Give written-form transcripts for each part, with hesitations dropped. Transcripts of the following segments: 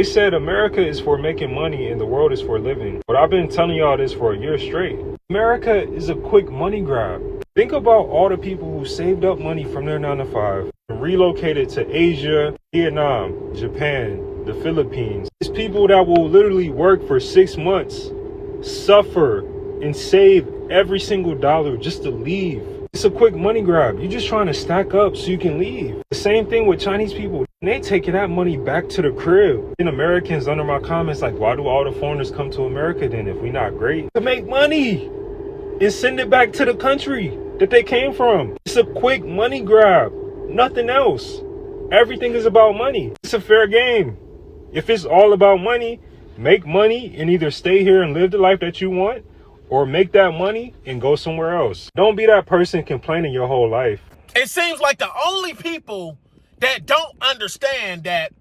They said America is for making money and the world is for living. But I've been telling y'all this for a year straight. America is a quick money grab. Think about all the people who saved up money from their 9 to 5 and relocated to Asia, Vietnam, Japan, the Philippines. It's people that will literally work for 6 months, suffer, and save every single dollar just to leave. It's a quick money grab. You're just trying to stack up so you can leave. The same thing with Chinese people. They taking that money back to the crib. And Americans under my comments like, why do all the foreigners come to America then if we not great? To make money and send it back to the country that they came from. It's a quick money grab. Nothing else. Everything is about money. It's a fair game. If it's all about money, make money and either stay here and live the life that you want, or make that money and go somewhere else. Don't be that person complaining your whole life. It seems like the only people that don't understand that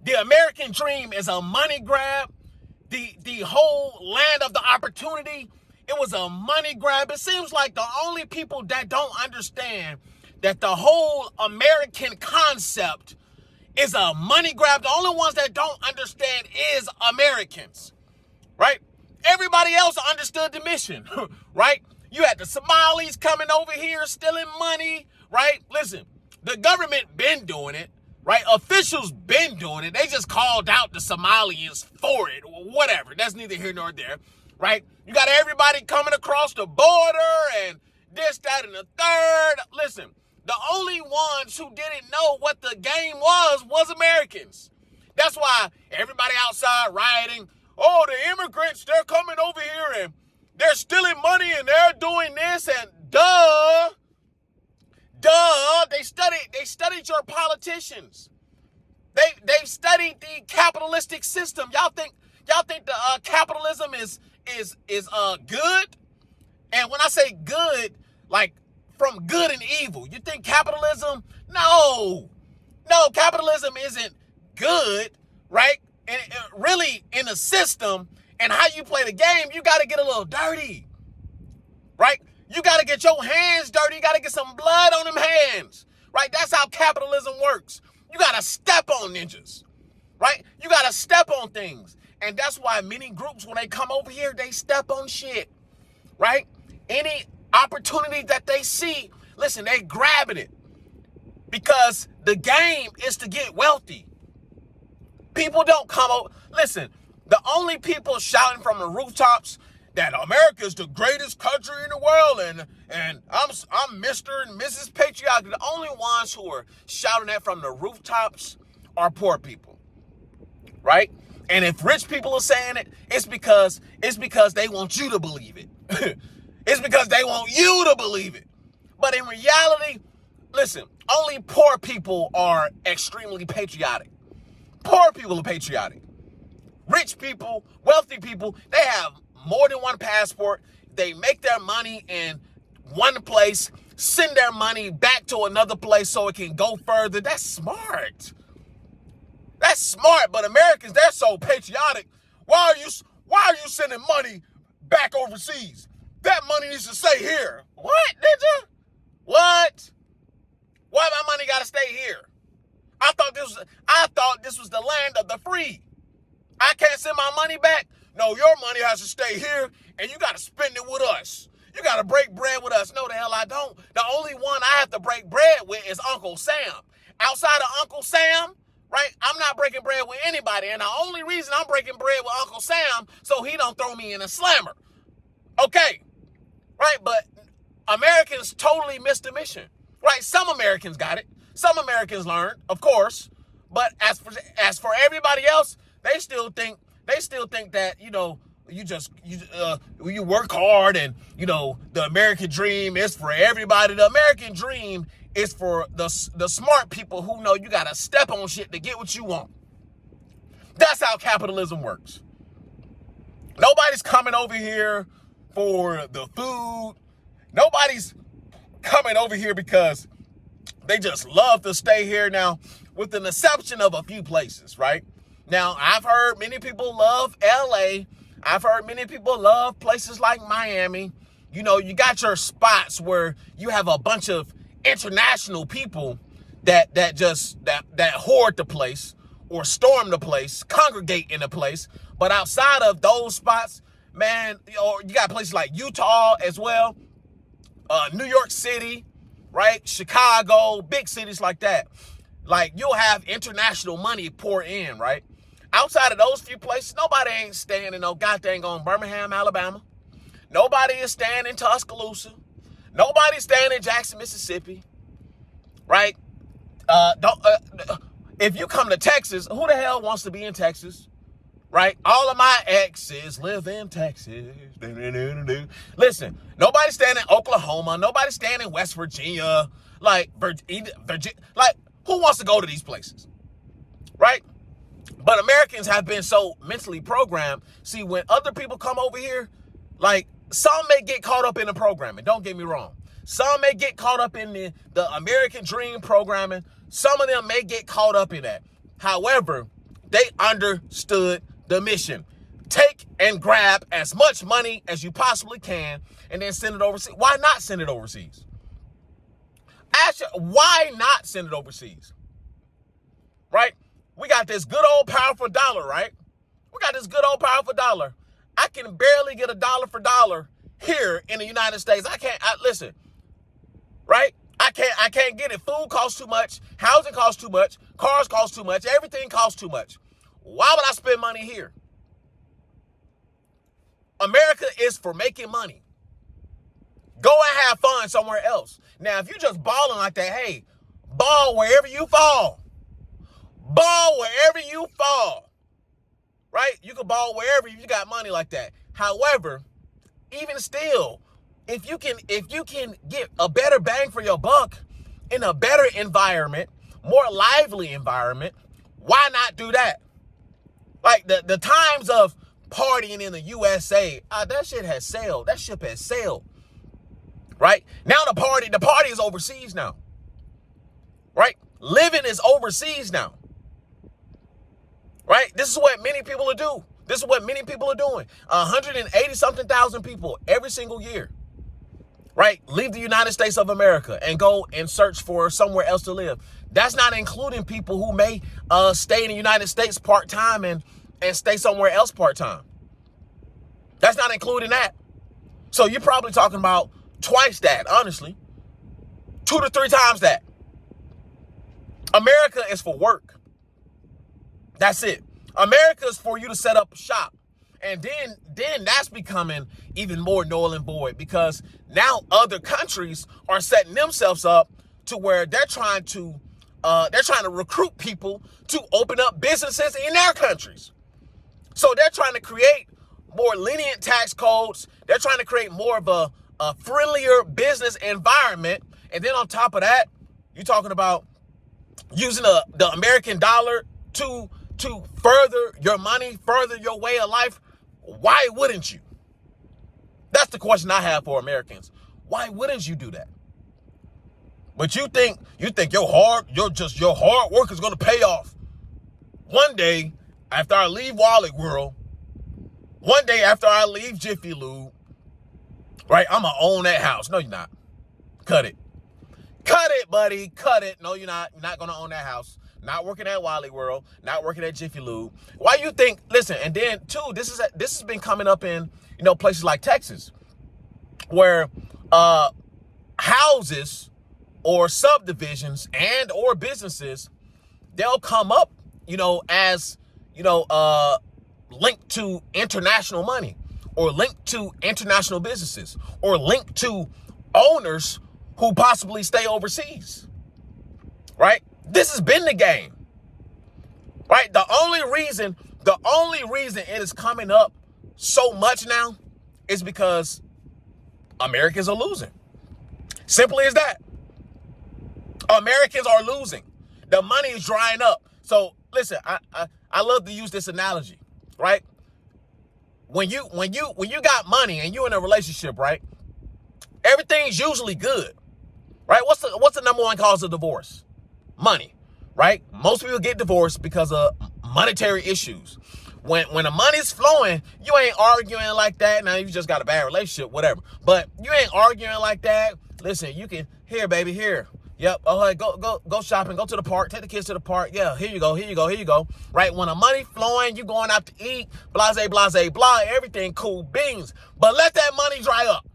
the American dream is a money grab, the whole land of the opportunity, it was a money grab. It seems like the only people that don't understand that the whole American concept is a money grab. The only ones that don't understand is Americans, right? Everybody else understood the mission, right? You had the Somalis coming over here stealing money, right? Listen, the government been doing it, right? Officials been doing it. They just called out the Somalians for it, whatever. That's neither here nor there, right? You got everybody coming across the border and this, that, and the third. Listen, the only ones who didn't know what the game was Americans. That's why everybody outside rioting. Oh, the immigrants, they're coming over here and they're stealing money and they're doing this and duh, they studied your politicians. They studied the capitalistic system. Y'all think the capitalism is good? And when I say good, like from good and evil, you think capitalism? No, capitalism isn't good, right? And really, in the system and how you play the game, you got to get a little dirty, right? You got to get your hands dirty. You got to get some blood on them hands, right? That's how capitalism works. You got to step on ninjas, right? You got to step on things. And that's why many groups, when they come over here, they step on shit, right? Any opportunity that they see, listen, they grabbing it because the game is to get wealthy. People don't come over. Listen, the only people shouting from the rooftops that America is the greatest country in the world and I'm Mr. and Mrs. Patriotic, the only ones who are shouting that from the rooftops are poor people, right? And if rich people are saying it, it's because they want you to believe it. It's because they want you to believe it. But in reality, listen, only poor people are extremely patriotic. Poor people are patriotic. Rich people, wealthy people, they have more than one passport. They make their money in one place, send their money back to another place so it can go further. That's smart. That's smart, but Americans, they're so patriotic. Why are you sending money back overseas? That money needs to stay here. What, ninja? What? Why my money gotta stay here? I thought this was the land of the free. I can't send my money back. No, your money has to stay here, and you got to spend it with us. You got to break bread with us. No, the hell I don't. The only one I have to break bread with is Uncle Sam. Outside of Uncle Sam, right, I'm not breaking bread with anybody, and the only reason I'm breaking bread with Uncle Sam so he don't throw me in a slammer. Okay, right, but Americans totally missed the mission, right? Some Americans got it. Some Americans learned, of course, but as for everybody else, they still think that, you know, you work hard and, you know, the American dream is for everybody. The American dream is for the smart people who know you got to step on shit to get what you want. That's how capitalism works. Nobody's coming over here for the food. Nobody's coming over here because they just love to stay here now, with an exception of a few places, right? Now, I've heard many people love LA. I've heard many people love places like Miami. You know, you got your spots where you have a bunch of international people that hoard the place, or storm the place, congregate in the place. But outside of those spots, man, you got places like Utah as well, New York City, right? Chicago, big cities like that. Like, you'll have international money pour in, right? Outside of those few places, nobody ain't staying in no goddamn on Birmingham, Alabama. Nobody is staying in Tuscaloosa. Nobody's staying in Jackson, Mississippi, right? If you come to Texas, who the hell wants to be in Texas, right? All of my exes live in Texas. Listen, nobody's staying in Oklahoma. Nobody's staying in West Virginia. Like, Virginia, like, who wants to go to these places, right? But Americans have been so mentally programmed. See, when other people come over here, like, some may get caught up in the programming. Don't get me wrong. Some may get caught up in the American dream programming. Some of them may get caught up in that. However, they understood the mission. Take and grab as much money as you possibly can and then send it overseas. Why not send it overseas? Why not send it overseas? Right? We got this good old powerful dollar, right? We got this good old powerful dollar. I can barely get a dollar for dollar here in the United States. Listen, right? I can't get it. Food costs too much. Housing costs too much. Cars cost too much. Everything costs too much. Why would I spend money here? America is for making money. Go and have fun somewhere else. Now, if you just balling like that, hey, ball wherever you fall. Ball wherever you fall. Right? You can ball wherever you got money like that. However, even still, if you can get a better bang for your buck in a better environment, more lively environment, why not do that? Like the times of partying in the USA, that shit has sailed. That ship has sailed. Right? Now the party is overseas now. Right? Living is overseas now. Right? This is what many people are doing. This is what many people are doing. 180-something thousand people every single year, right, leave the United States of America and go and search for somewhere else to live. That's not including people who may stay in the United States part-time and stay somewhere else part-time. That's not including that. So you're probably talking about twice that, honestly. 2 to 3 times that. America is for work. That's it. America is for you to set up shop. And then that's becoming even more null and void, because now other countries are setting themselves up to where they're trying to recruit people to open up businesses in their countries. So they're trying to create more lenient tax codes. They're trying to create more of a friendlier business environment. And then on top of that, you're talking about using the American dollar to further your money, further your way of life. Why wouldn't you? That's the question I have for Americans. Why wouldn't you do that? But you think your hard work is going to pay off. One day after I leave Wally World, one day after I leave Jiffy Lube, right, I'm going to own that house. No, you're not. Cut it. Cut it, buddy. Cut it. No, you're not. You're not going to own that house. Not working at Wally World, not working at Jiffy Lube. Why you think, listen, and then too, this has been coming up in, places like Texas, where houses or subdivisions and or businesses, they'll come up, as, linked to international money, or linked to international businesses, or linked to owners who possibly stay overseas, right? This has been the game, right? The only reason it is coming up so much now is because Americans are losing. Simply as that. Americans are losing. The money is drying up. So listen, I love to use this analogy, right? When you got money and you're in a relationship, right? Everything's usually good, right? What's the number one cause of divorce? Money, right? Most people get divorced because of monetary issues. When the money's flowing, you ain't arguing like that. Now you just got a bad relationship, whatever. But you ain't arguing like that. Listen, you can, here, baby, here. Yep. Oh, hey, go shopping. Go to the park. Take the kids to the park. Yeah. Here you go. Here you go. Here you go. Right. When the money flowing, you going out to eat. Blase, blase, blah. Everything cool beans. But let that money dry up.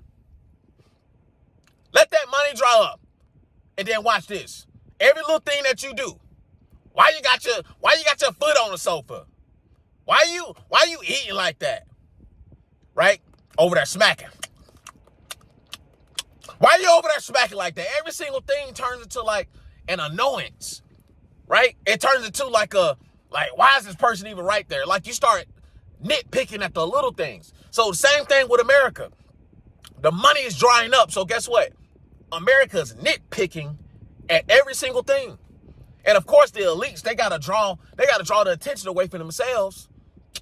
Let that money dry up. And then watch this. Every little thing that you do. Why you got your foot on the sofa? Why you eating like that? Right? Over there smacking. Why are you over there smacking like that? Every single thing turns into like an annoyance, right? It turns into like why is this person even right there? Like you start nitpicking at the little things. So the same thing with America. The money is drying up. So guess what? America's nitpicking at every single thing. And of course the elites, they gotta draw the attention away from themselves.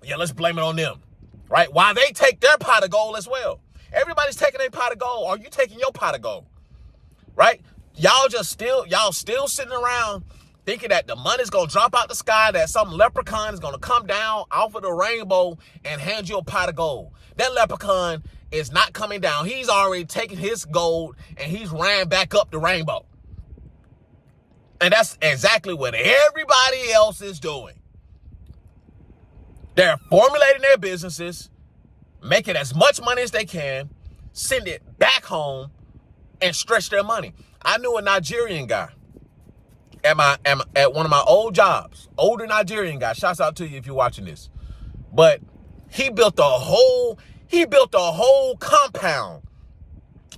Yeah, let's blame it on them. Right? Why they take their pot of gold as well. Everybody's taking a pot of gold. Are you taking your pot of gold? Right? Y'all still sitting around thinking that the money's going to drop out the sky, that some leprechaun is going to come down off of the rainbow and hand you a pot of gold. That leprechaun is not coming down. He's already taken his gold and he's ran back up the rainbow. And that's exactly what everybody else is doing. They're formulating their businesses, making as much money as they can, send it back home, and stretch their money. I knew a Nigerian guy at one of my old jobs, older Nigerian guy. Shouts out to you if you're watching this. But he built a whole compound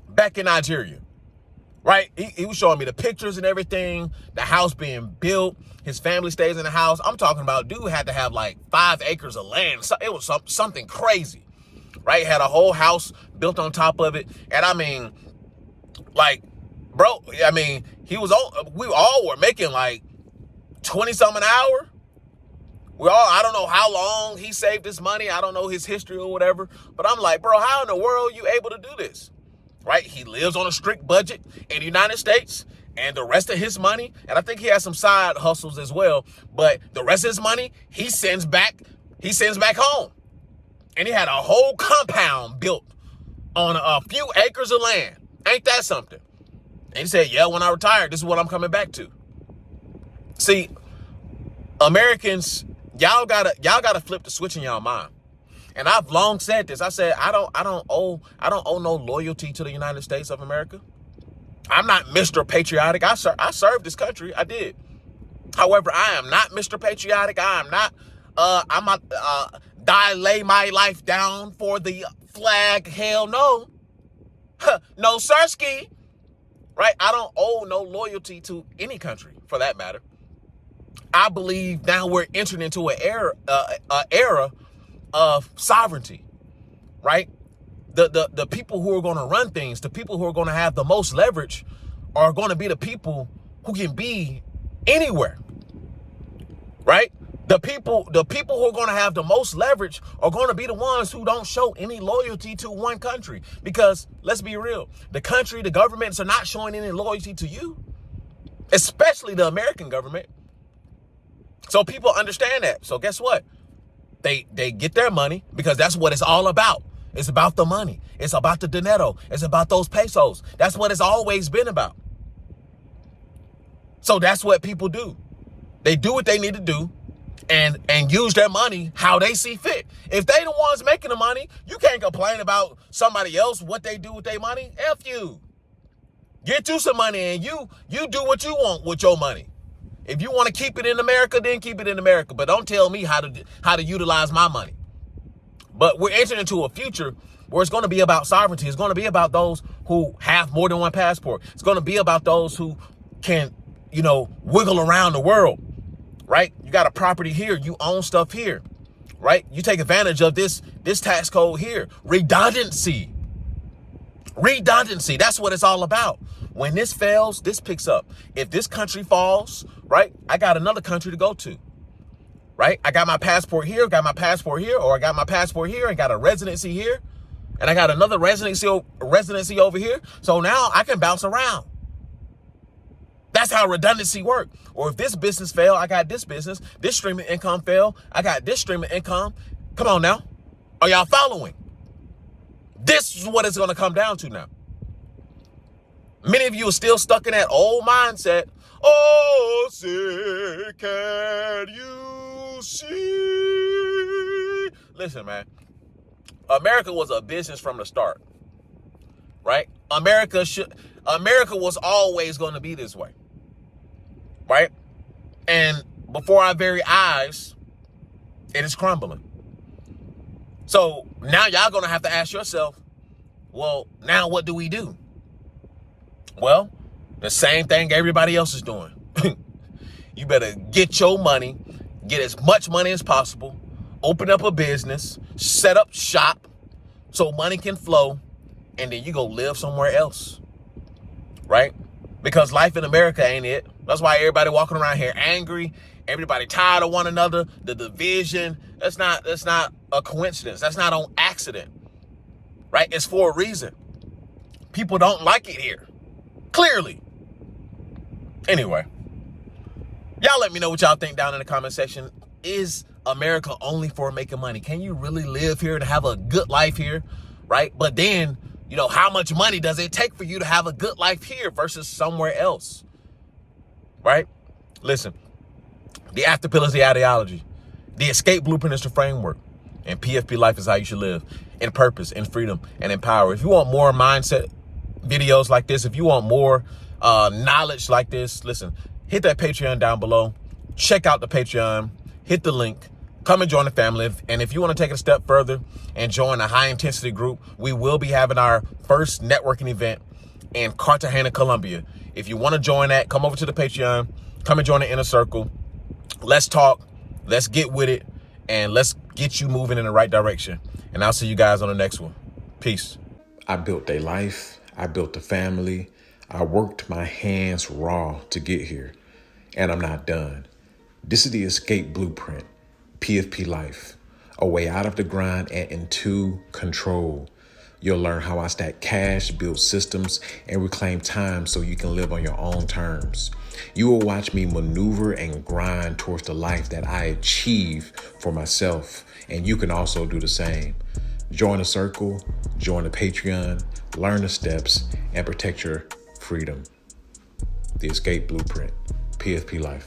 back in Nigeria. Right? He was showing me the pictures and everything, the house being built. His family stays in the house. I'm talking about dude had to have like 5 acres of land. So it was something crazy. Right? Had a whole house built on top of it. And I mean, like, bro, I mean, we all were making like 20 something an hour. I don't know how long he saved this money. I don't know his history or whatever. But I'm like, bro, how in the world are you able to do this? Right? He lives on a strict budget in the United States, and the rest of his money, and I think he has some side hustles as well, but the rest of his money, he sends back home. And he had a whole compound built on a few acres of land. Ain't that something? And he said, yeah, when I retire, this is what I'm coming back to. See, Americans, y'all gotta flip the switch in y'all mind. And I've long said this. I said, I don't owe no loyalty to the United States of America. I'm not Mr. Patriotic. I served this country. I did. However, I am not Mr. Patriotic. I'm not lay my life down for the flag. Hell no. No sirski. Right? I don't owe no loyalty to any country for that matter. I believe now we're entering into an era of sovereignty. Right? The people who are going to run things, the people who are going to have the most leverage are going to be the people who can be anywhere. Right? The people who are going to have the most leverage are going to be the ones who don't show any loyalty to one country. Because let's be real, the governments are not showing any loyalty to you, especially the American government. So people understand that. So guess what? They get their money because that's what it's all about. It's about the money. It's about the dinero. It's about those pesos. That's what it's always been about. So that's what people do. They do what they need to do and use their money how they see fit. If they the ones making the money, you can't complain about somebody else, what they do with their money. F you. Get you some money and you do what you want with your money. If you want to keep it in America, then keep it in America. But don't tell me how to utilize my money. But we're entering into a future where it's going to be about sovereignty. It's going to be about those who have more than one passport. It's going to be about those who can, wiggle around the world, right? You got a property here. You own stuff here, right? You take advantage of this tax code here. Redundancy. That's what it's all about. When this fails, this picks up. If this country falls, right, I got another country to go to. Right? I got my passport here, or I got my passport here and got a residency here, and I got another residency over here. So now I can bounce around. That's how redundancy works. Or if this business fail, I got this business. This stream of income fail, I got this stream of income. Come on now. Are y'all following? This is what it's going to come down to now. Many of you are still stuck in that old mindset. Oh, say, can you see? Listen, man. America was a business from the start, right? America was always going to be this way, right? And before our very eyes, it is crumbling. So now y'all going to have to ask yourself, well, now what do we do? Well, the same thing everybody else is doing. You better get your money, get as much money as possible, open up a business, set up shop so money can flow, and then you go live somewhere else, right? Because life in America ain't it. That's why everybody walking around here angry, everybody tired of one another, the division. That's not a coincidence. That's not on accident, right? It's for a reason. People don't like it here, clearly. Anyway, y'all let me know what y'all think down in the comment section. Is America only for making money? Can you really live here and have a good life here, right? But then, you know, how much money does it take for you to have a good life here versus somewhere else, right? Listen, the after pill is the ideology. The escape blueprint is the framework. And PFP life is how you should live, in purpose, in freedom, and in power. If you want more mindset videos like this, if you want more knowledge like this, listen, hit that Patreon down below. Check out the Patreon. Hit the link. Come and join the family. And if you want to take it a step further and join a high-intensity group, we will be having our first networking event in Cartagena, Colombia. If you want to join that, come over to the Patreon. Come and join the inner circle. Let's talk. Let's get with it. And let's get you moving in the right direction. And I'll see you guys on the next one. Peace. I built a life. I built a family. I worked my hands raw to get here. And I'm not done. This is the escape blueprint. PFP life. A way out of the grind and into control. You'll learn how I stack cash, build systems, and reclaim time so you can live on your own terms. You will watch me maneuver and grind towards the life that I achieve for myself, and you can also do the same. Join the circle, join the Patreon, learn the steps, and protect your freedom. The escape blueprint, PFP life.